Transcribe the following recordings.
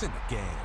in the game.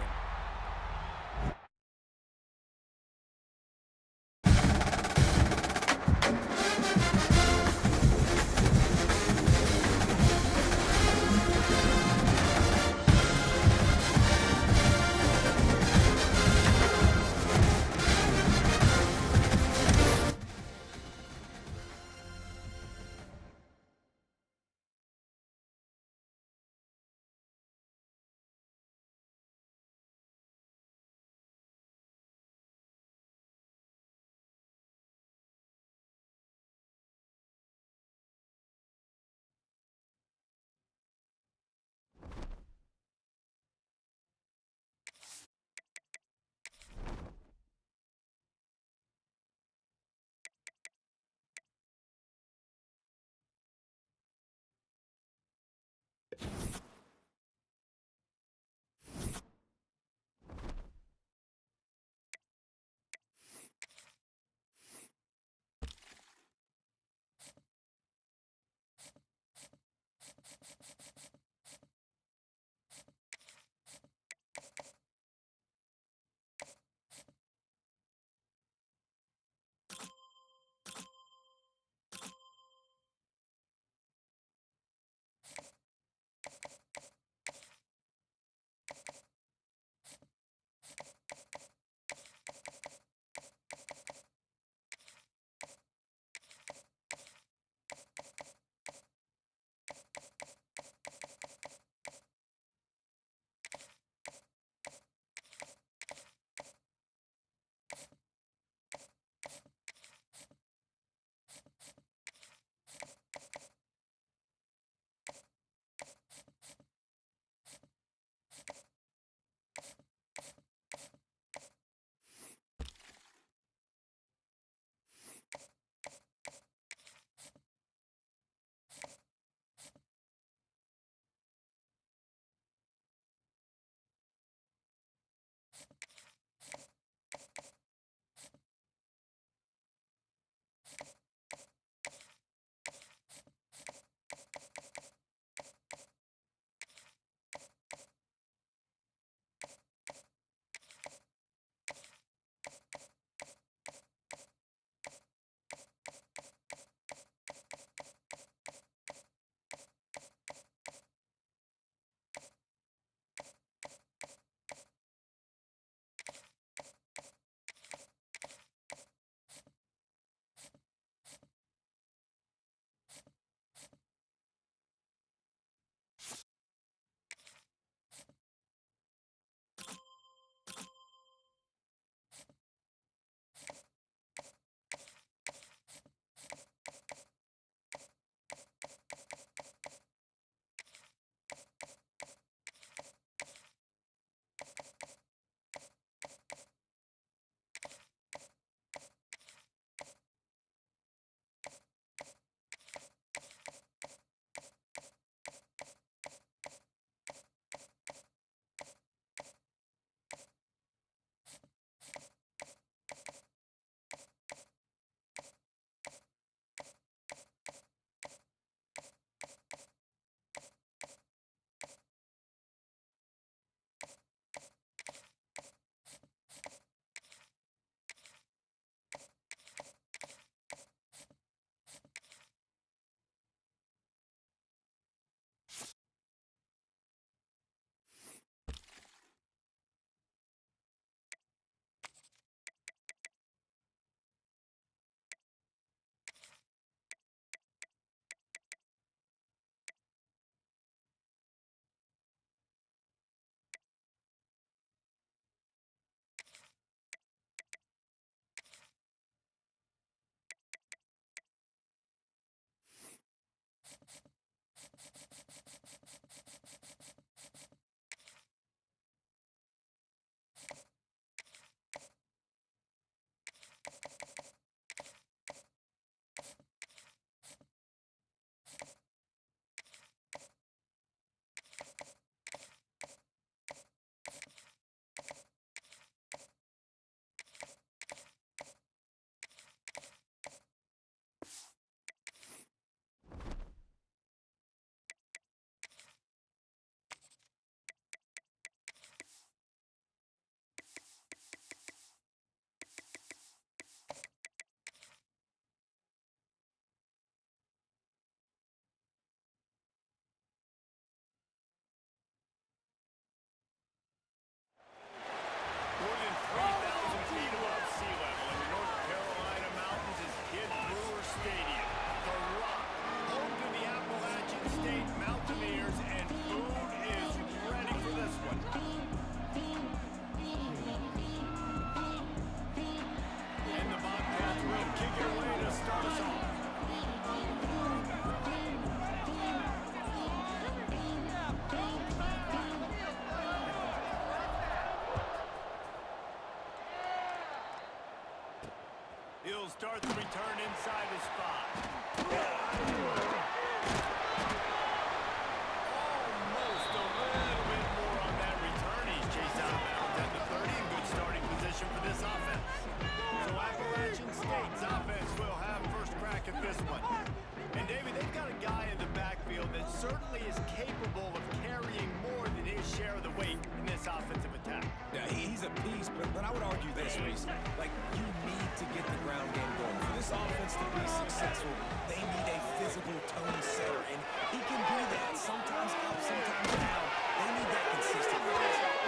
this offense to be successful, they need a physical tone setter, and he can do that. Sometimes up, sometimes down. They need that consistently.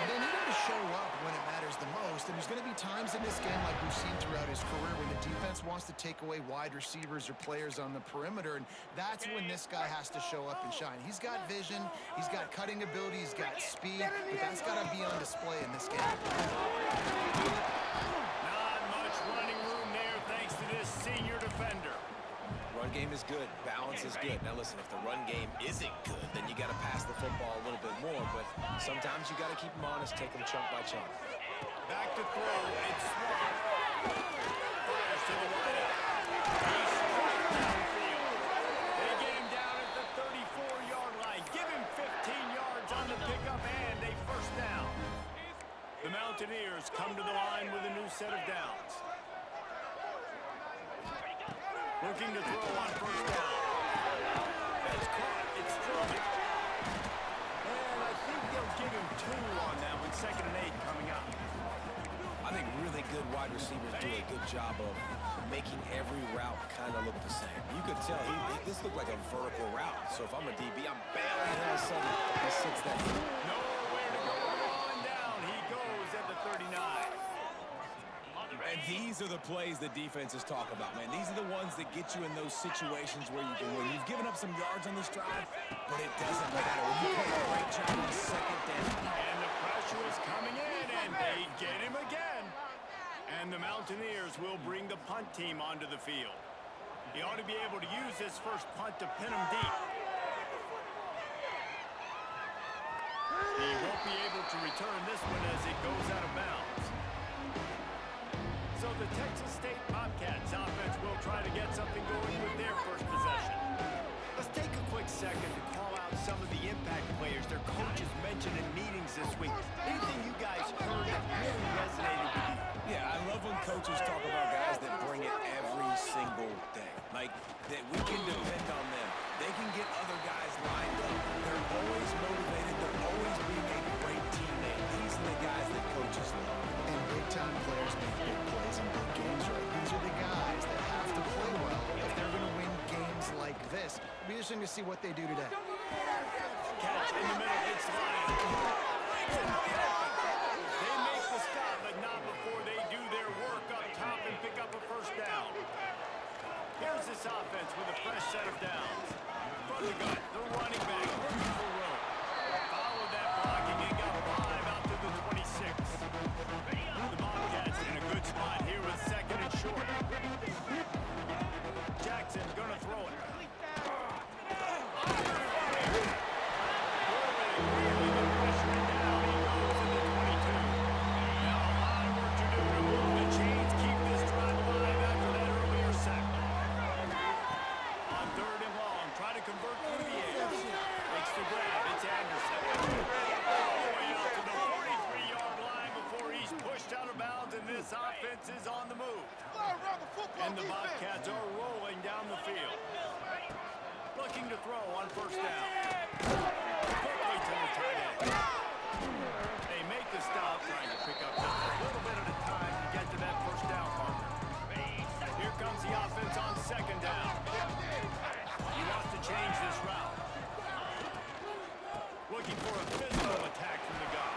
They need him to show up when it matters the most, and there's going to be times in this game like we've seen throughout his career when the defense wants to take away wide receivers or players on the perimeter, and that's when this guy has to show up and shine. He's got vision, he's got cutting ability, he's got speed, but that's got to be on display in this game. Not much running room there thanks to this senior defender. Run game is good. Balance is good. Now listen, if the run game isn't good, then you got to pass the football a little bit more. But sometimes you got to keep them honest, take them chunk by chunk. Back to throw. It's Swan. Fires to the wideout. He's straight downfield. They get him down at the 34-yard line. Give him 15 yards on the pickup and a first down. The Mountaineers come to the line with a new set of downs. Looking to throw on first down. It's caught. It's throwing. And I think they'll give him 2 on that one. 2nd and 8 coming up. I think really good wide receivers do a good job of making every route kind of look the same. You could tell this looked like a vertical route. So if I'm a DB, I'm bailing, and all of a sudden he sits that. Nowhere to go on down. He goes at the 39. And these are the plays that defenses talk about, man. These are the ones that get you in those situations where you can win. You've given up some yards on this drive, but it doesn't matter. When you play a great job on 2nd down. And the pressure is coming in, and they get him again. And the Mountaineers will bring the punt team onto the field. He ought to be able to use this first punt to pin him deep. He won't be able to return this one as it goes out of bounds. So the Texas State Bobcats offense will try to get something going with their first possession. Let's take a quick second to call out some of the impact players their coaches mentioned in meetings this week. Anything you guys heard that really resonated with you? Yeah, I love when coaches talk about guys that bring it every single day. Like, that we can depend on them. They can get other guys lined up. They're always motivated. They're always being a great teammate. These are the guys that coaches love. And big-time players make big plays in big games, right? These are the guys that have to play well if they're going to win games like this. It'll be interesting to see what they do today. Catch in the middle. It's Lions. They make the stop, but not before they do their work up top and pick up a first down. Here's this offense with a fresh set of downs. From the gun, the running back looking for room. Followed that blocking and got 5 out to the 26. The Bobcats in a good spot here with 2nd and short. Jackson gonna throw it. Is on the move. And the Bobcats are rolling down the field. Looking to throw on first down. Quickly to the tight end. They make the stop, trying to pick up just a little bit at a time to get to that first down marker. Here comes the offense on 2nd down. He wants to change this route. Looking for a physical attack from the guy.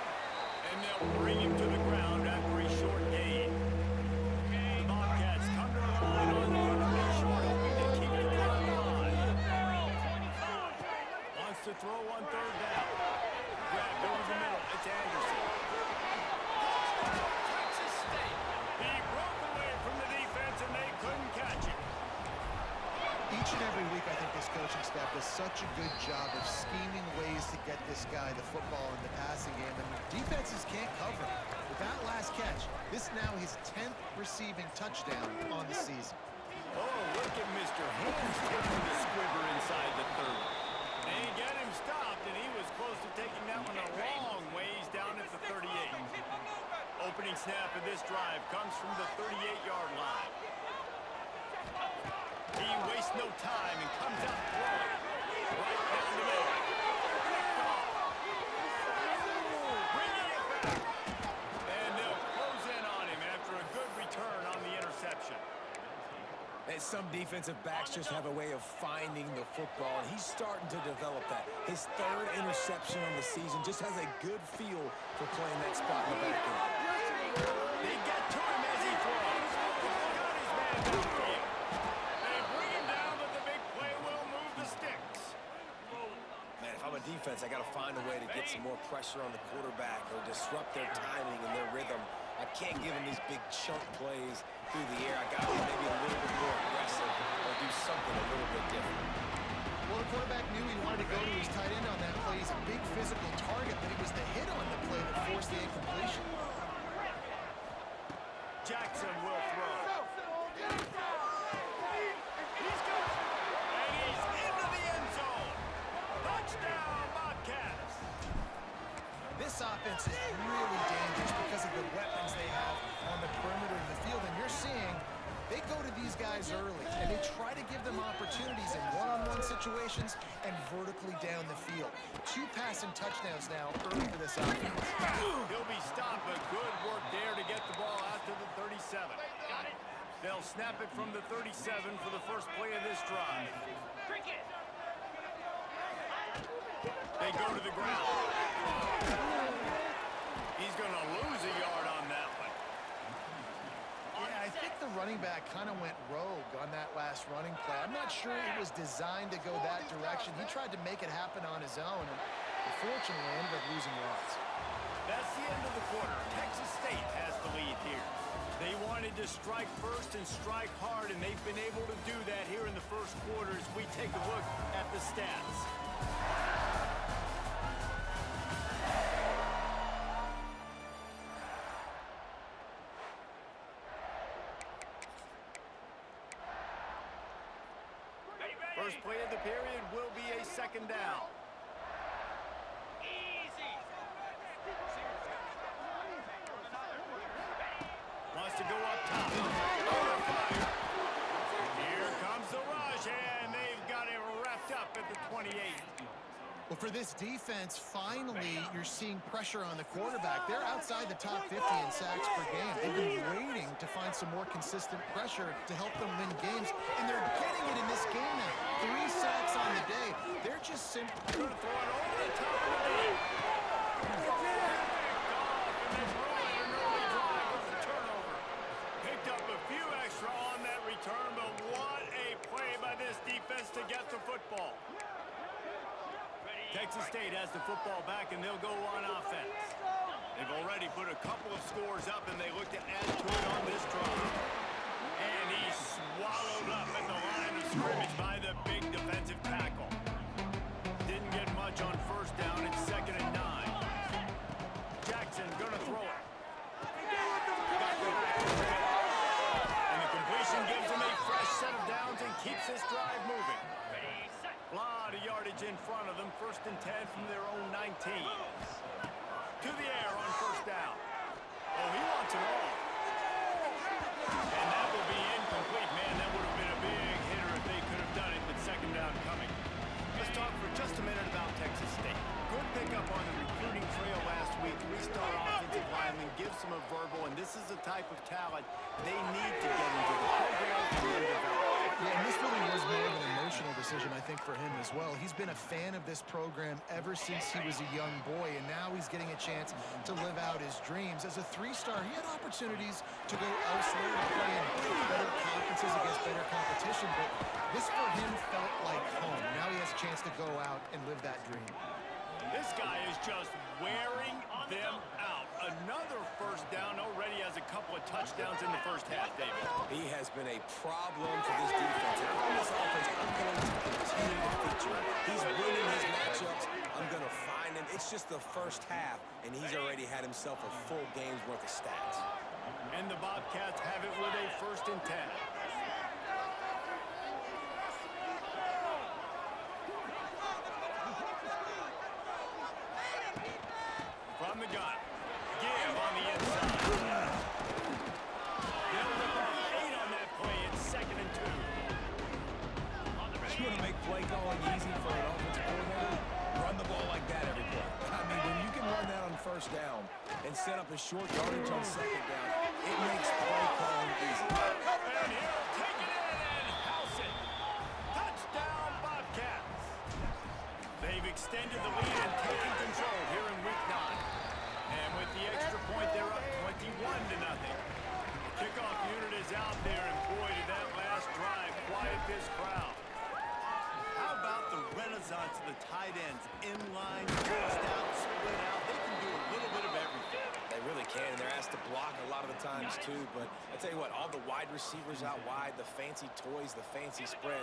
And they'll bring him to the ground after a short gain. To throw on 3rd down. Grabbed over the middle. It's Anderson. Texas State. He broke away from the defense and they couldn't catch him. Each and every week, I think this coaching staff does such a good job of scheming ways to get this guy the football in the passing game, and defenses can't cover. With that last catch, this now his 10th receiving touchdown on the season. Oh, look at Mr. Hands taking the squibber inside the 30. They get him stopped, and he was close to taking that one a long ways down at the 38. Opening snap of this drive comes from the 38-yard line. He wastes no time and comes out throwing right down the middle. Bringing it back. And they'll close in on him after a good return on the interception. And Some defensive backs just have a way of finding the football, and he's starting to develop that. His third interception on the season just has a good feel for playing that spot in the back end. They get to him as he throws. Got his man downfield. They bring him down, but the big play will move the sticks. Man, if I'm a defense, I got to find a way to get some more pressure on the quarterback or disrupt their timing and their rhythm. I can't give them these big chunk plays through the air. I got to be maybe a little bit more aggressive or do something a little bit different. Well, the quarterback knew he wanted to go to his tight end on that play. He's a big physical target, but it was the hit on the play that forced the incompletion. Jackson will throw. He's good. And he's into the end zone. Touchdown, Bobcats. This offense is really dangerous because of the weapons they have on the perimeter of the field. And you're seeing they go to these guys early, and they try to give them opportunities in one-on-one situations and vertically down the field. 2 passing touchdowns now early for this offense. He'll be stopped, but good work there to get the ball out to the 37. They'll snap it from the 37 for the first play of this drive. They go to the ground. He's going to lose a yard on that one. Yeah, I think the running back kind of went rogue on that last running play. I'm not sure it was designed to go that direction. He tried to make it happen on his own, and unfortunately ended up losing yards. That's the end of the quarter. Texas State has the lead here. They wanted to strike first and strike hard, and they've been able to do that here in the first quarter as we take a look at the stats. First play of the period will be a second down. Wants to go up top. Over fire. Here comes the rush, and they've got it wrapped up at the 28. Well, for this defense, finally, you're seeing pressure on the quarterback. They're outside the top 50 in sacks per game. They've been waiting to find some more consistent pressure to help them win games, and they're getting it in this game now. 3 sacks on the day. They're just simply Going to throw it over the top of the net. Picked off, and then ruined an early drive with the turnover. Picked up a few extra on that return, but what a play by this defense to get the football. Texas State has the football back, and they'll go on offense. They've already put a couple of scores up, and they look to add to it on this drive. And he's swallowed up at the line of scrimmage by the big defensive tackle. Didn't get much on first down. It's 2nd and 9. Jackson gonna throw it. Got the back to it. And the completion gives him a fresh set of downs and keeps this drive moving. A lot of yardage in front of them. 1st and 10 from their own 19. To the air on first down. Oh, he wants it all. And that will be incomplete. Man, that would have been a big hitter if they could have done it, but 2nd down coming. Let's talk for just a minute about Texas State. Good pickup on the recruiting trail last week. 3-star offensive lineman gives them a verbal, and this is the type of talent they need to get into the program and develop. Yeah, and this really was more of an emotional decision, I think, for him as well. He's been a fan of this program ever since he was a young boy, and now he's getting a chance to live out his dreams. As a 3-star, he had opportunities to go elsewhere to play in better conferences against better competition, but this for him felt like home. Now he has a chance to go out and live that dream. This guy is just wearing them out. Another first down, already has a couple of touchdowns in the first half, David. He has been a problem for this defense. And on this offense, I'm going to continue to feature him. He's winning his matchups. I'm going to find him. It's just the first half, and he's already had himself a full game's worth of stats. And the Bobcats have it with a 1st and 10. From the gun. Give on the inside. They'll rip off 8 on that play. It's 2nd and 2. You want to make play calling easy for an offensive coordinator? Run the ball like that every play. I mean, when you can run that on first down and set up a short yardage on 2nd down, it makes play calling easy. And he'll take it in and house extended the lead and taken control here in week 9. And with the extra point, they're up 21-0. The kickoff unit is out there, and boy, did that last drive quiet this crowd. How about the renaissance of the tight ends? Inline, crossed out, split out. They can do a little bit of everything. They really can, and they're asked to block a lot of the times too. But I tell you what, all the wide receivers out wide, the fancy toys, the fancy spread.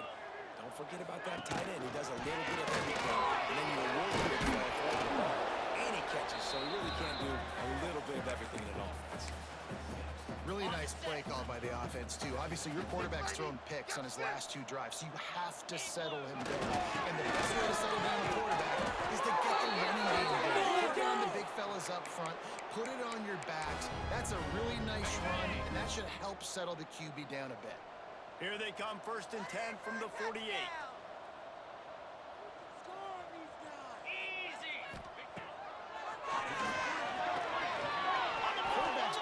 Don't forget about that tight end. He does a little bit of everything, and then you reward him for throwing the ball. And he catches, so he really can do a little bit of everything in an offense. Really nice play call by the offense, too. Obviously, your quarterback's thrown picks on his last 2 drives, so you have to settle him down. And the best way to settle down a quarterback is to get the running game going. Put down the big fellas up front, put it on your backs. That's a really nice run, and that should help settle the QB down a bit. Here they come, 1st and 10 from the 48.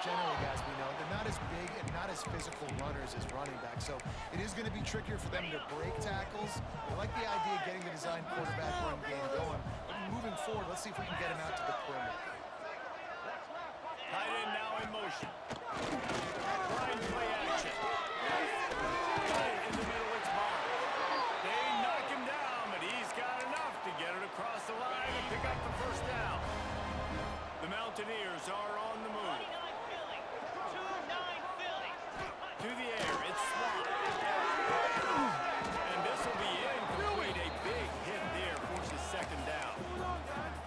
Generally, guys, we know they're not as big and not as physical runners as running backs, so it is going to be trickier for them to break tackles. I like the idea of getting the design quarterback run game going, but moving forward, let's see if we can get him out to the perimeter. Tight end now in motion. Blind play action. Right in the middle, it's Barnes. They knock him down, but he's got enough to get it across the line and pick up the 1st down. The Mountaineers are on the move. To the air, it's Swan. And this will be incomplete. A big hit there, forces 2nd down.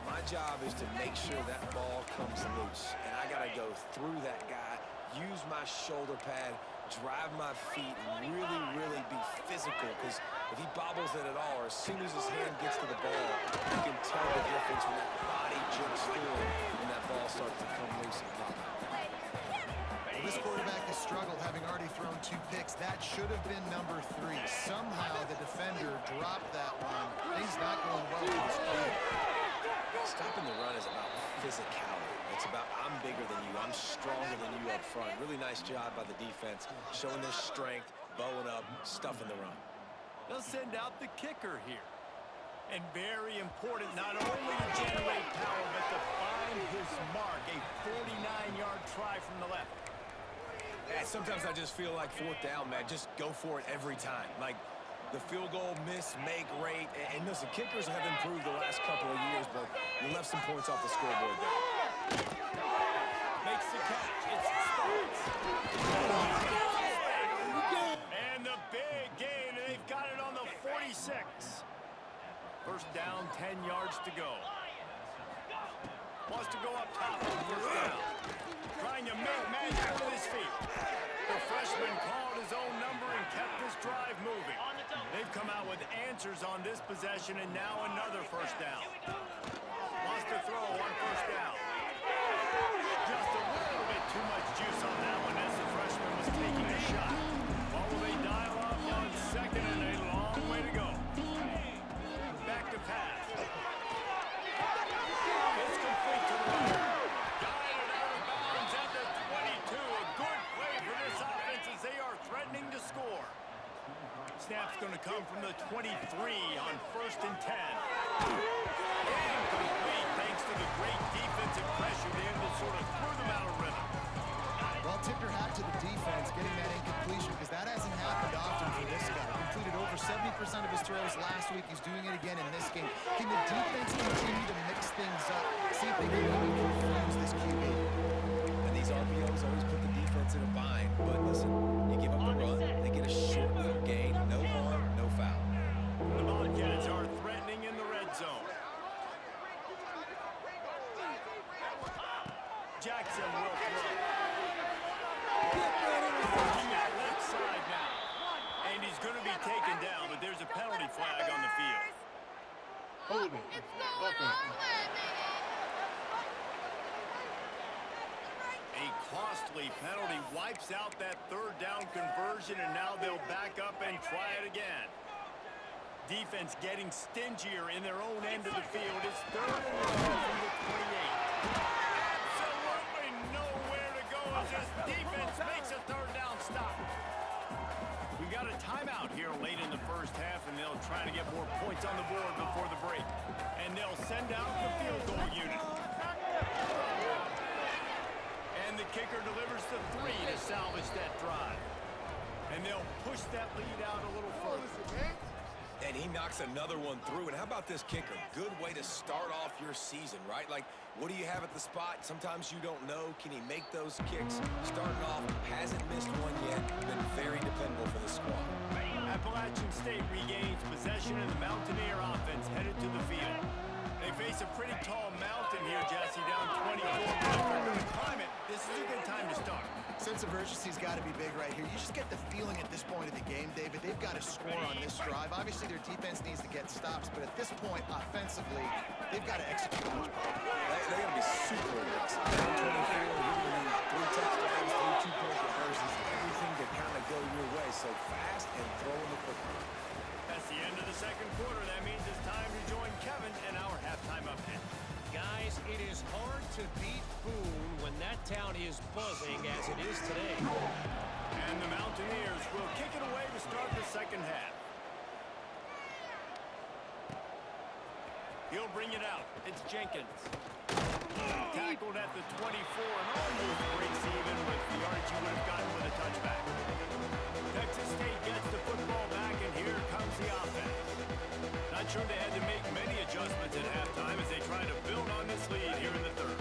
My job is to make sure that ball comes loose, and I got to go through that guy, use my shoulder pad, drive my feet, and really be physical, because if he bobbles it at all, or as soon as his hand gets to the ball, you can tell the difference when that body jerks through and that ball starts to come loose and pop out. This quarterback has struggled, having already thrown 2 picks. That should have been number 3. Somehow the defender dropped that one. Things not going well with this play. Stopping the run is about physicality. It's about I'm bigger than you, I'm stronger than you up front. Really nice job by the defense, showing their strength, bowing up, stuffing the run. They'll send out the kicker here. And very important, not only to generate power, but to find his mark. A 49-yard try from the left. Yeah, sometimes I just feel like 4th down, man. Just go for it every time. Like the field goal miss, make rate. And listen, kickers have improved the last couple of years, but you left some points off the scoreboard there. Makes the catch. It's Starks. And the big gain, and they've got it on the 46. 1st down, 10 yards to go. Wants to go up top on 1st down. Trying to make magic with his feet. The freshman called his own number and kept this drive moving. They've come out with answers on this possession, and now another 1st down. Wants to throw on 1st down. Just a little bit too much juice on that one as the freshman was taking a shot. What will they dial up on 2nd and a long way to go? Back to pass. It's complete to the right. Guided out of bounds at the 22. A good play for this offense as they are threatening to score. Snap's going to come from the 23 on 1st and 10. Incomplete thanks to the great defensive pressure there that sort of threw them out of rhythm. Well, tip your hat to the defense getting that incompletion, because that hasn't happened often for this guy. Completed over 70% of his throws last week. He's doing it again in this game. Can the defense continue to mix things up? See if they can really confuse this QB. And these RPOs always put the defense in a bind. But listen, you give up the run, they get a short little gain, no harm, no foul. The Bobcats are threatening in the red zone. Jackson will throw. Looking at left side now. And he's going to be taken down, but there's a penalty flag on the field. Holding. A costly penalty wipes out that 3rd down conversion, and now they'll back up and try it again. Defense getting stingier in their own end of the field. It's 3rd and 1 from the 28. Absolutely nowhere to go as this defense makes a 3rd down stop. We got a timeout here late in the first half, and they'll try to get more points on the board before the break. And they'll send out the field goal unit. And the kicker delivers the 3 to salvage that drive. And they'll push that lead out a little further. And he knocks another one through. And how about this kicker? Good way to start off your season, right? Like, what do you have at the spot? Sometimes you don't know. Can he make those kicks? Starting off, hasn't missed one yet. Been very dependable for the squad. Appalachian State regains possession of the Mountaineer offense headed to the field. They face a pretty tall mountain here, Jesse, down 24. But if they're going to climb it, this is a good time to start. Sense of urgency's got to be big right here. You just get the feeling at this point of the game, David, they've got to score on this drive. Obviously, their defense needs to get stops, but at this point, offensively, they've got to execute on this ball. They're going to be super aggressive. 24, 3 touchdowns, 3 two-point conversions, everything to kind of go your way. So fast and throwing the football. That's the end of the second quarter. That means it's time to join Kevin in our halftime update. Guys, it is hard to beat Boone when that town is buzzing as it is today. And the Mountaineers will kick it away to start the second half. He'll bring it out. It's Jenkins. Tackled at the 24 and almost breaks even with the yardage he would have gotten with a touchback. Texas State gets the football back, and here comes the offense. Not sure they had to make many adjustments at halftime as they try to build on this lead here in the third.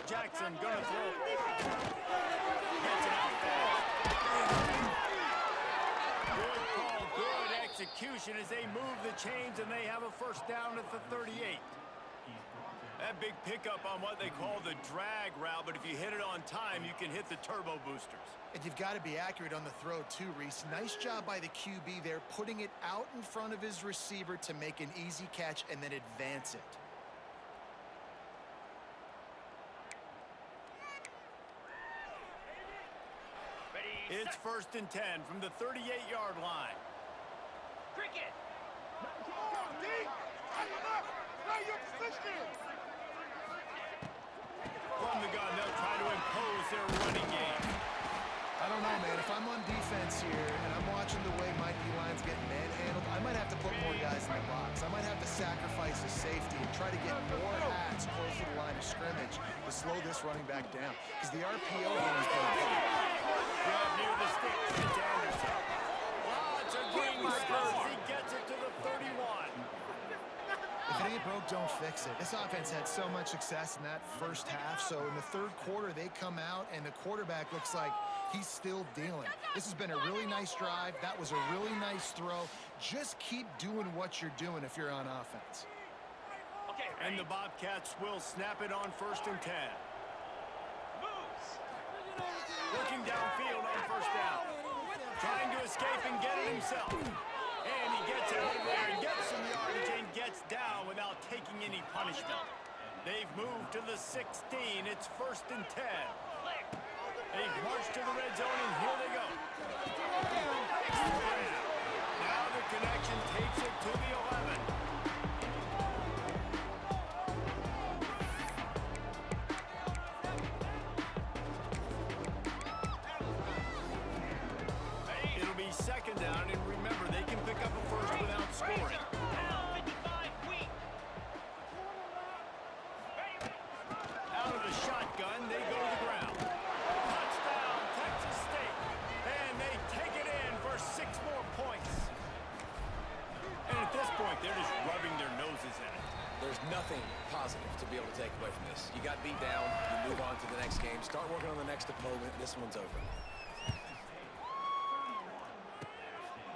Jackson gonna throw. Gets it out fast. Good call, good execution as they move the chains, and they have a first down at the 38. That big pickup on what they call the drag route, but if you hit it on time, you can hit the turbo boosters. And you've got to be accurate on the throw too, Reese. Nice job by the QB there, putting it out in front of his receiver to make an easy catch and then advance it. It's 1st and 10 from the 38-yard line. Cricket! From the gun, they'll try to impose their running game. I don't know, man. If I'm on defense here and I'm watching the way my D-line's getting manhandled, I might have to put more guys in the box. I might have to sacrifice his safety and try to get more hats close to the line of scrimmage to slow this running back down. Because the RPO here is going to put it. Grab near the sticks. It's Anderson. Lots of green spurs. He gets it to the 31. If it ain't broke, don't fix it. This offense had so much success in that first half, so in the third quarter, they come out, and the quarterback looks like he's still dealing. This has been a really nice drive. That was a really nice throw. Just keep doing what you're doing if you're on offense. Okay, And the Bobcats will snap it on 1st and 10. Looking downfield on first down. Trying to escape and get it himself. And he gets out of there and gets some yardage and gets down without taking any punishment. They've moved to the 16. It's 1st and 10. They've marched to the red zone, and here they go. Now the connection takes it to the 11. It'll be 2nd down, and remember, they can pick up a first without scoring. Out of the shotgun, they go to the ground. Touchdown, Texas State. And they take it in for 6 more points. And at this point, they're just rubbing their noses in it. There's nothing positive to be able to take away from this. You got beat down, you move on to the next game, start working on the next opponent. This one's over.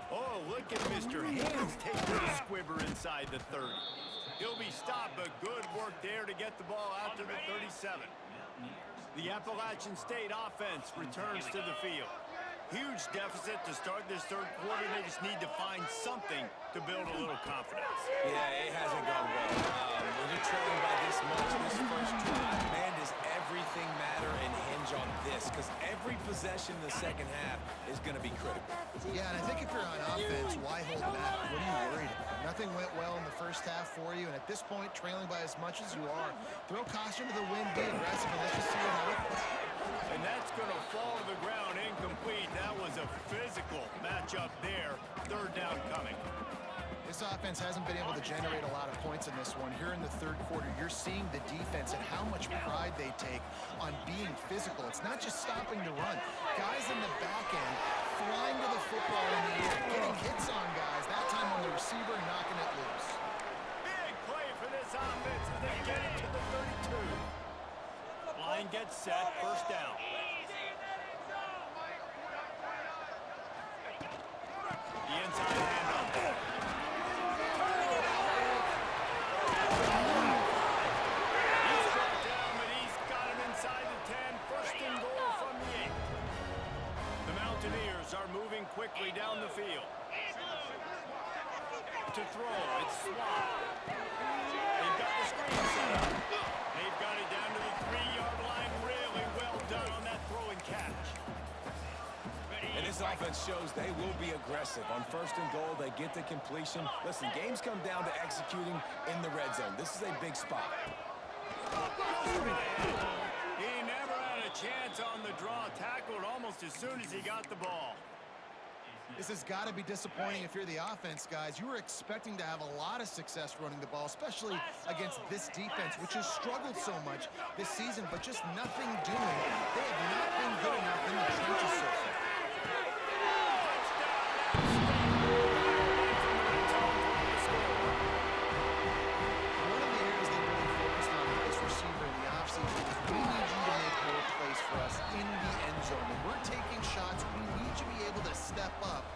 Oh, look at Mr. Haynes taking the squibber inside the 30. He'll be stopped, but good work there to get the ball out to the 37. The Appalachian State offense returns to the field. Huge deficit to start this third quarter. They just need to find something to build a little confidence. Yeah, it hasn't gone well. When you're trailing by this much, this first drive, man, does everything matter and hinge on this? Because every possession in the second half is going to be critical. Yeah, and I think if you're on offense, why hold back? What are you worried about? Nothing went well in the first half for you, and at this point, trailing by as much as you are, throw caution to the wind, be aggressive, and let's just see what happens. And that's going to fall to the ground incomplete. That was a physical matchup there. Third down coming. This offense hasn't been able to generate a lot of points in this one. Here in the third quarter, you're seeing the defense and how much pride they take on being physical. It's not just stopping the run. Guys in the back end flying to the football in the air, getting hits on guys, that time on the receiver and knocking it loose. Big play for this offense as they get it to the 32. Line gets set, first down. The inside handoff. Are moving quickly down the field. To throw, it's Swat. They've got the screen set up. They've got it down to the 3-yard line. Really well done on that throw and catch. And this offense shows they will be aggressive. On first and goal, they get the completion. Listen, games come down to executing in the red zone. This is a big spot. He never had a chance on the draw. Tackled almost as soon as he got the ball. This has got to be disappointing if you're the offense, guys. You were expecting to have a lot of success running the ball, especially against this defense, which has struggled so much this season, but just nothing doing. They have not been good enough in the trenches so far. One of the areas they really focused on with this receiver in the offseason is we need you to make more plays for us in the end zone. When we're taking shots, we need you to be able to step up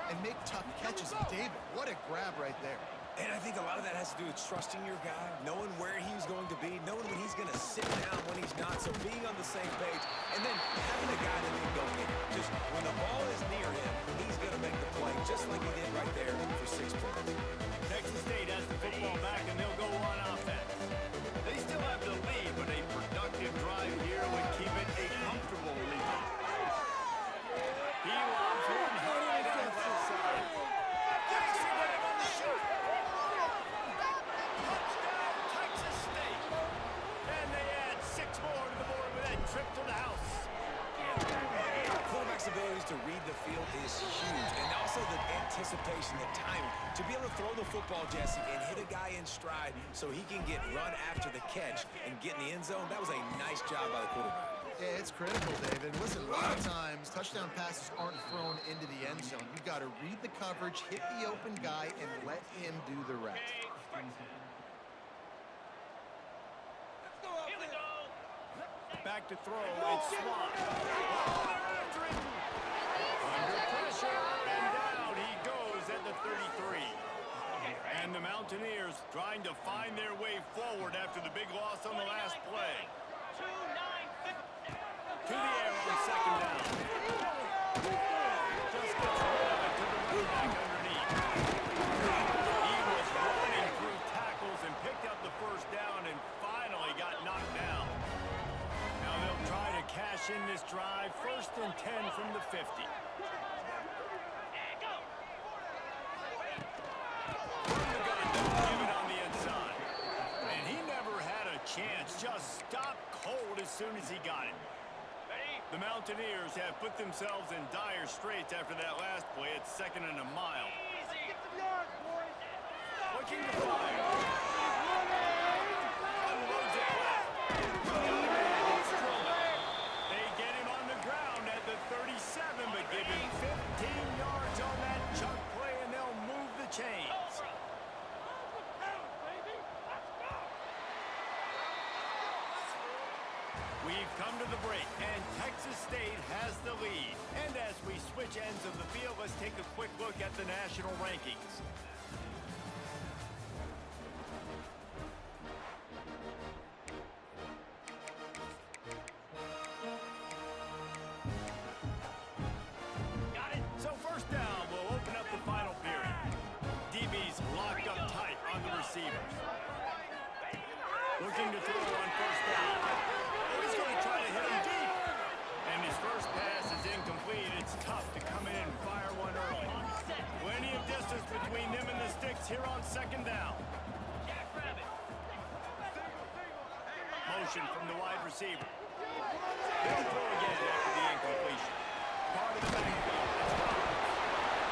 and make tough catches. And David, what a grab right there. And I think a lot of that has to do with trusting your guy, knowing where he's going to be, knowing when he's going to sit down, when he's not, so being on the same page, and then having a guy that can go get it. Just when the ball is near him, he's going to make the play, just like he did right there for 6 points. Texas State has the football back, and they'll go on offense. They still have the lead, but a productive drive here would keep it a comfortable lead. He lobs one high down the left side. Jackson got him on the shot. Touchdown, Texas State. And they add 6 more to the board with that trip to the house. Quarterback's abilities to read the field is huge, and also the anticipation, the timing. To be able to throw the football, Jesse, and hit a guy in stride so he can get run after the catch and get in the end zone, that was a nice job by the quarterback. Yeah, it's critical, David. Listen, a lot of times, touchdown passes aren't thrown into the end zone. You've got to read the coverage, hit the open guy, and let him do the rest. Back to throw, it's Swat. After it. Under pressure, and down he goes at the 33. And the Mountaineers trying to find their way forward after the big loss on the last play. To the air on second down. Just gets rid of it to the running back underneath. He was running through tackles and picked up the first down and finally got knocked down. Now they'll try to cash in this drive. First and 10 from the 50. From the gun, they'll give it on the inside. And he never had a chance. Just stopped cold as soon as he got it. The Mountaineers have put themselves in dire straits after that last play at 2nd and a mile. Looking to fire. Unloads it left. They get him on the ground at the 37, but give him 15 yards on that chunk play, and they'll move the chains. We've come to the break, and Texas State has the lead. And as we switch ends of the field, let's take a quick look at the national rankings. Got it. So first down, we'll open up the final period. DB's locked up tight on the receivers. Looking to throw on first down. He's going to try to hit him deep. And his first pass completion from the wide receiver. They'll throw again after the incompletion. Part of the backfield. It's Roberts.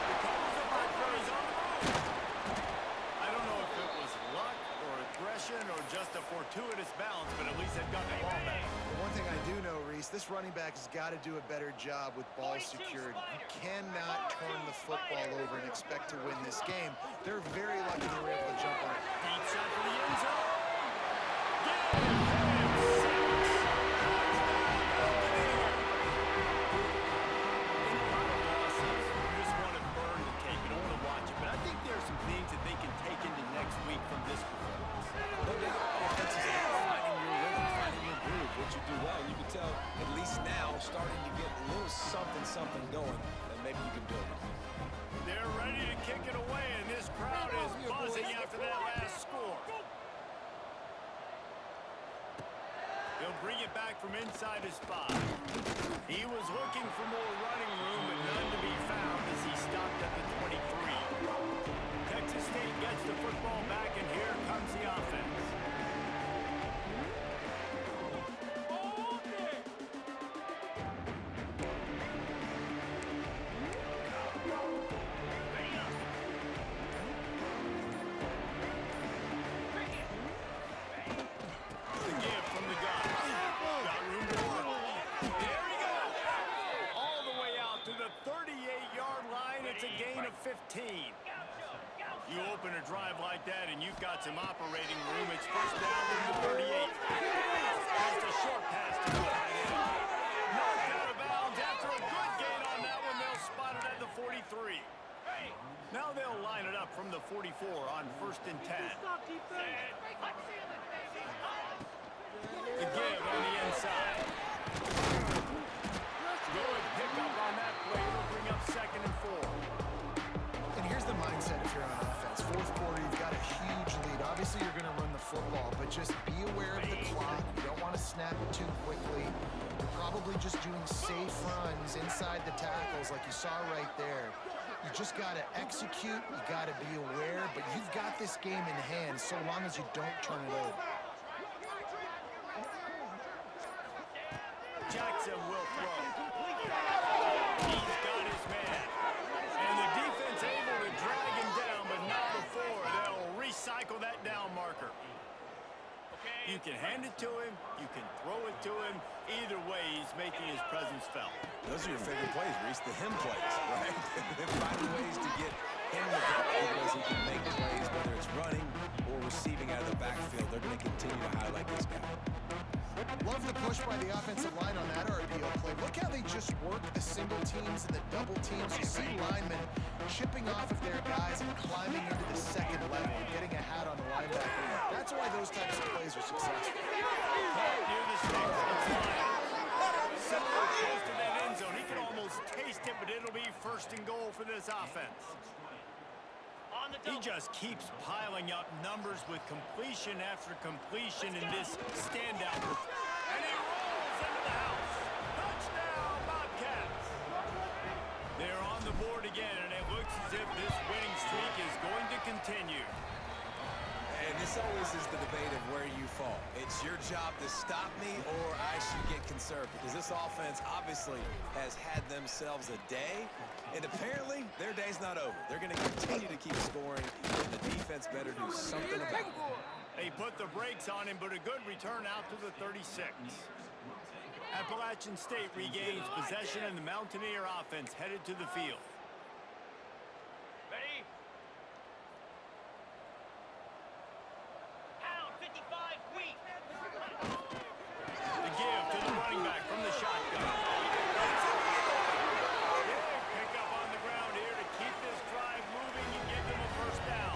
The calls are back where he's on the move. I don't know if it was luck or aggression or just a fortuitous bounce, but at least they've got the ball back. Well, one thing I do know, Reese, this running back has got to do a better job with ball security. You cannot turn the football over and expect to win this game. They're very lucky they were able to jump on it. Deep shot for the end zone. Something going, and maybe you can build it. They're ready to kick it away, and this crowd is buzzing after that last score. He'll bring it back from inside his 5. He was looking for more running room, but none to be found as he stopped at the 23. Texas State gets the football back, and here comes the offense. You open a drive like that and you've got some operating room. It's first down from the 38. Just a short pass to the tight end. Knocked out of bounds after a good gain on that one. They'll spot it at the 43. Now they'll line it up from the 44 on 1st and 10. The give on the inside. Good pickup on that play. It'll bring up 2nd and 4. Here's the mindset if you're on offense. 4th quarter, you've got a huge lead. Obviously, you're going to run the football, but just be aware of the clock. You don't want to snap it too quickly. You're probably just doing safe runs inside the tackles like you saw right there. You just got to execute. You got to be aware, but you've got this game in hand so long as you don't turn it over. Jackson will throw. He's got his man. And the defense able to drag him down, but not before. They'll recycle that down marker. You can hand it to him. You can throw it to him. Either way, he's making his presence felt. Those are your favorite plays, Reese, the him plays, right? They're finding ways to get him the ball because he can make plays, whether it's running or receiving out of the backfield. They're going to continue to highlight this guy. Love the push by the offensive line on that RPO play. Look how they just work the single teams and the double teams. You see linemen chipping off of their guys and climbing into the 2nd level and getting a hat on the linebacker. That's why those types of plays are successful. Near the sticks, it's flying. Somewhere close to that end zone. He can almost taste it, but it'll be 1st and goal for this offense. He just keeps piling up numbers with completion after completion in this standout. And he rolls into the house. Touchdown, Bobcats. They're on the board again, and it looks as if this winning streak is going to continue. And this always is the debate of where you fall. It's your job to stop me or I should get conservative, because this offense obviously has had themselves a day, and apparently their day's not over. They're going to continue to keep scoring, and the defense better do something about it. They put the brakes on him, but a good return out to the 36. Appalachian State regains possession, and the Mountaineer offense headed to the field. Ready? Pound 55 weak. The give to the running back from the shotgun. Big pick up on the ground here to keep this drive moving and give them a 1st down.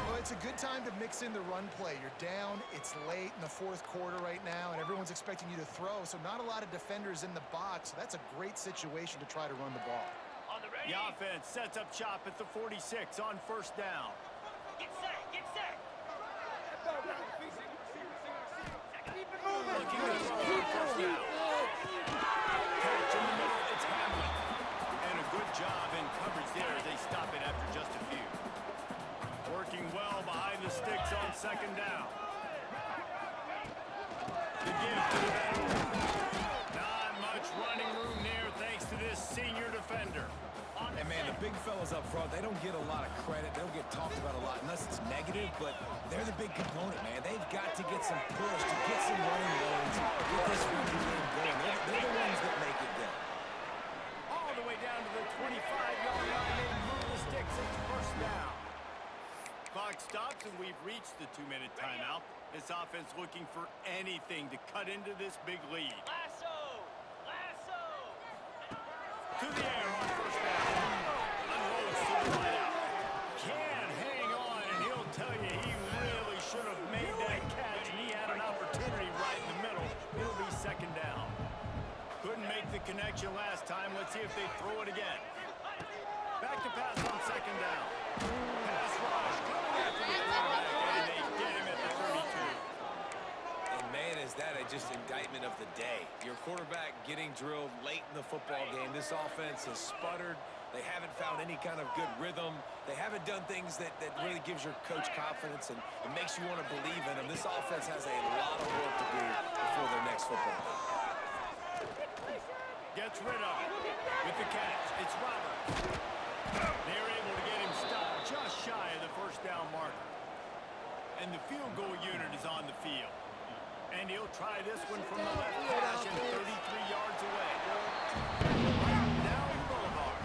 Well, it's a good time to mix in the run play. You're down, it's late in the 4th quarter right now, and everyone's expecting you to throw, so not a lot of defenders in the box. So that's a great situation to try to run the ball. On the ready. The offense sets up shop at the 46 on 1st down. Get set, get set. Looking to throw on 1st down. Catch in the middle, it's Hamlin. And a good job in coverage there as they stop it after just a few. Working well behind the sticks on 2nd down. The guys up front, they don't get a lot of credit. They don't get talked about a lot unless it's negative, but they're the big component, man. They've got to get some push, to get some running lanes, get this running game going. They're the ones that make it go. All the way down to the 25-yard line. They move the sticks. It's first down. Clock stops, and we've reached the 2-minute timeout. This offense looking for anything to cut into this big lead. Lasso! Lasso! To the air on first down. Unloads to the right out. Can hang on, and he'll tell you he really should have made that catch, and he had an opportunity right in the middle. It'll be second down. Couldn't make the connection last time. Let's see if they throw it again. Back to pass on second down. Pass rush coming after the quarterback, and they get him at the 32. And man, is that just indictment of the day. Your quarterback getting drilled late in the football game. This offense has sputtered. They haven't found any kind of good rhythm. They haven't done things that really gives your coach confidence and it makes you want to believe in them. This offense has a lot of work to do before their next football game. Gets rid of it. With the catch, it's Roberts. They're able to get him stopped just shy of the first down marker. And the field goal unit is on the field. And he'll try this one from the left hash and 33 yards away. Right down the boulevard.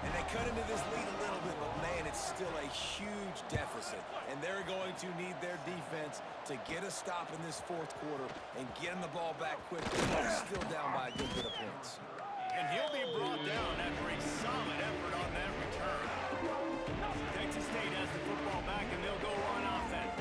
And they cut into this lead a little bit, but man, it's still a huge deficit. And they're going to need their defense to get a stop in this fourth quarter and get them the ball back quickly. They're still down by a good bit of points. And he'll be brought down after a solid effort on that return. Texas State has the football back, and they'll go on offense.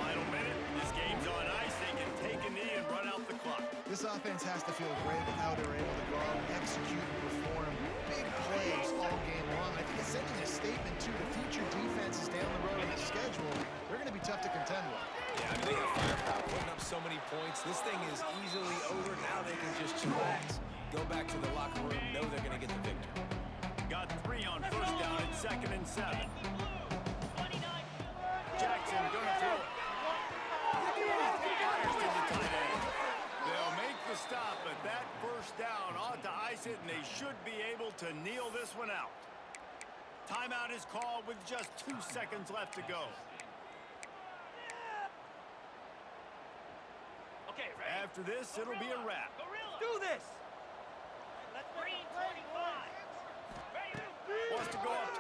Final minute. This game's on ice. They can take a knee and run out the clock. This offense has to feel great with how they're able to go out and execute and perform big plays all game long. I think it's sending a statement to the future defenses down the road in the schedule. They're going to be tough to contend with. Yeah, I mean, they have firepower putting up so many points. This thing is easily over. Now they can just chillax, go back to the locker room, know they're going to get the victory. Got 3 on first down at 2nd and 7. Jackson gonna throw it. Fires to the tight end. They'll make the stop, but that first down ought to ice it, and they should be able to kneel this one out. Timeout is called with just 2 seconds left to go. Okay, ready? After this, it'll be a wrap. Gorilla! Do this! Let's green 25. Ready? Wants to go up